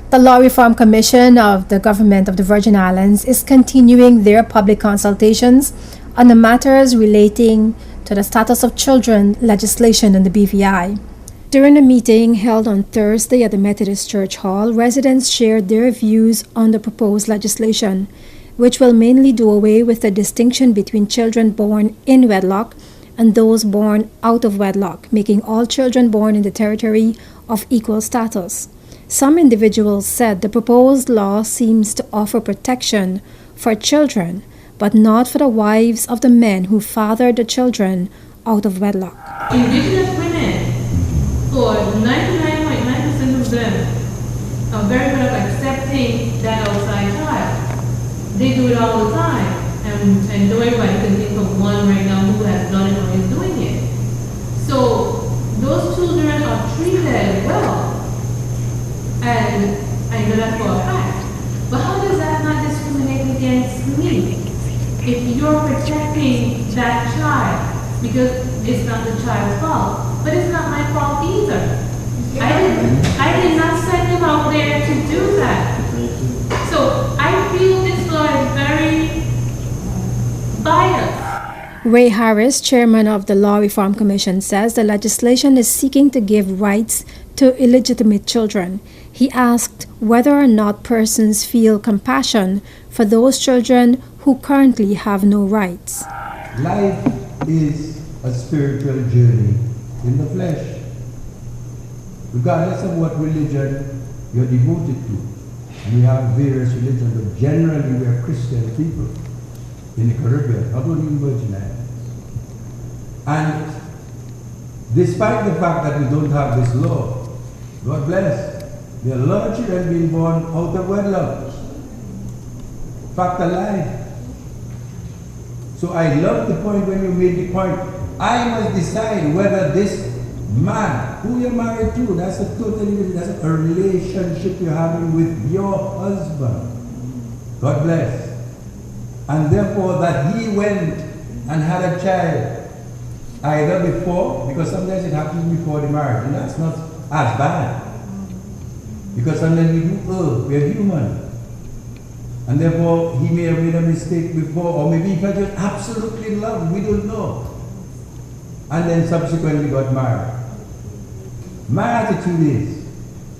The Law Reform Commission of the Government of the Virgin Islands is continuing their public consultations on the matters relating to the status of children legislation in the BVI. During a meeting held on Thursday at the Methodist Church Hall, residents shared their views on the proposed legislation, which will mainly do away with the distinction between children born in wedlock and those born out of wedlock, making all children born in the territory of equal status. Some individuals said the proposed law seems to offer protection for children, but not for the wives of the men who fathered the children out of wedlock. Indigenous women, for 99.9% of them, are very good at accepting that outside child. They do it all the time, and everybody can think of one right now who has done it or is doing it. So those children are treated well. And I know that for a fact. But how does that not discriminate against me? If you're protecting that child, because it's not the child's fault, but it's not my fault either. I did not send him out there to do that. So I feel this law is very biased. Ray Harris, chairman of the Law Reform Commission, says the legislation is seeking to give rights to illegitimate children. He asked whether or not persons feel compassion for those children who currently have no rights. Life is a spiritual journey in the flesh. Regardless of what religion you're devoted to, and we have various religions, but generally we are Christian people in the Caribbean, not only in Virgin Islands. And despite the fact that we don't have this law, God bless, there are a lot of children being born out of wedlock. Fact alive. So I love the point when you made the point. I must decide whether this man who you're married to, that's a relationship you're having with your husband. God bless. And therefore that he went and had a child either before, because sometimes it happens before the marriage, and that's not as bad. Because sometimes we do we're human. And therefore he may have made a mistake before, or maybe he felt absolutely in love, we don't know. And then subsequently got married. My attitude is,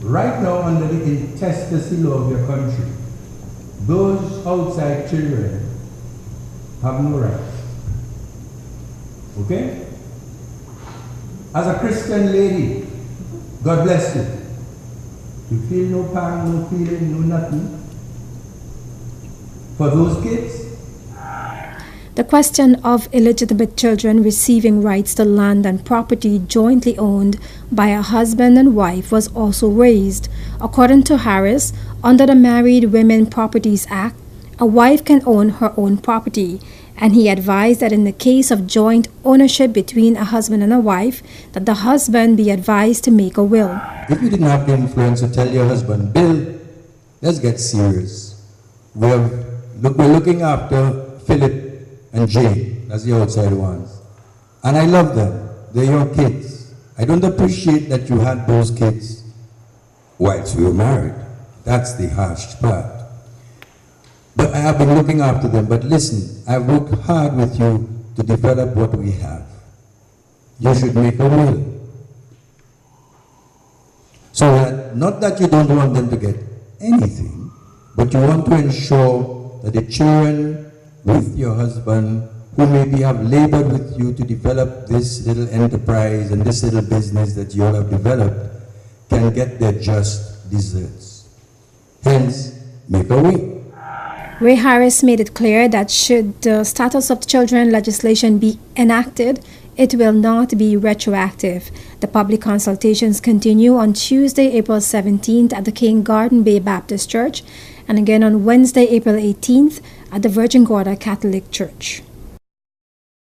right now under the intestacy law of your country, those outside children have no rights. Okay? As a Christian lady, God bless you. You feel no pain, no feeling, no nothing for those kids? The question of illegitimate children receiving rights to land and property jointly owned by a husband and wife was also raised. According to Harris, under the Married Women Properties Act, a wife can own her own property, and he advised that in the case of joint ownership between a husband and a wife, that the husband be advised to make a will. If you didn't have the influence to tell your husband, Bill, let's get serious. We're looking after Philip and Jane, that's the outside ones. And I love them. They're your kids. I don't appreciate that you had those kids whilst we were married. That's the harsh part. But I have been looking after them. But listen, I've worked hard with you to develop what we have. You should make a will. So that, not that you don't want them to get anything, but you want to ensure that the children with your husband, who maybe have labored with you to develop this little enterprise and this little business that you all have developed, can get their just deserts. Hence, make a will. Ray Harris made it clear that should the Status of Children legislation be enacted, it will not be retroactive. The public consultations continue on Tuesday, April 17th at the King Garden Bay Baptist Church, and again on Wednesday, April 18th at the Virgin Gorda Catholic Church.